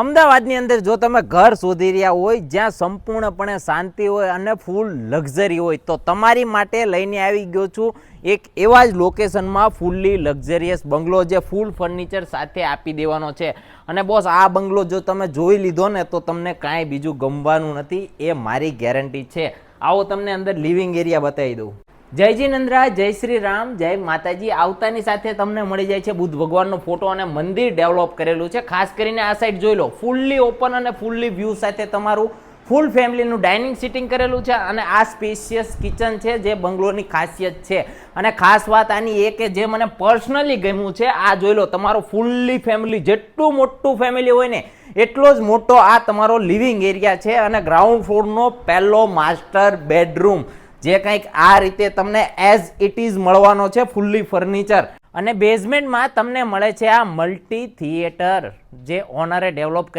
અમદાવાદની અંદર જો તમે ઘર શોધી રહ્યા હોય જ્યાં સંપૂર્ણપણે શાંતિ હોય અને ફૂલ લક્ઝરી હોય તો તમારી માટે લઈને આવી ગયો છું એક એવા જ લોકેશનમાં ફૂલ્લી લક્ઝરિયસ બંગલો જે ફૂલ ફર્નિચર સાથે આપી દેવાનો છે. અને બોસ આ બંગલો જો તમે જોઈ લીધો ને તો તમને કાંઈ બીજું ગમવાનું નથી, એ મારી ગેરંટી છે. આવો તમને અંદર લિવિંગ એરિયા બતાવી દઉં. જયજી નંદરાજ, જય શ્રી રામ, જય માતાજી. આવતાની સાથે તમને મળી જાય છે બુદ્ધ ભગવાનનો ફોટો અને મંદિર ડેવલપ કરેલું છે. ખાસ કરીને આ સાઈડ જોઈ લો, ફૂલ્લી ઓપન અને ફૂલ્લી વ્યૂ સાથે તમારું ફૂલ ફેમિલીનું ડાઇનિંગ સિટિંગ કરેલું છે અને આ સ્પેશિયસ કિચન છે જે બંગલોની ખાસિયત છે. અને ખાસ વાત આની એ કે જે મને પર્સનલી ગમ્યું છે, આ જોઈ લો, તમારો ફૂલ્લી ફેમિલી, જેટલું મોટું ફેમિલી હોય ને એટલો જ મોટો આ તમારો લિવિંગ એરિયા છે. અને ગ્રાઉન્ડ ફ્લોરનો પહેલો માસ્ટર બેડરૂમ જે કંઈક આ રીતે તમને એઝ ઇટ ઇઝ મળવાનો છે, ફૂલ્લી ફર્નિચર. અને બેઝમેન્ટમાં તમને મળે છે આ મલ્ટી થિયેટર જે ઓનરે ડેવલપ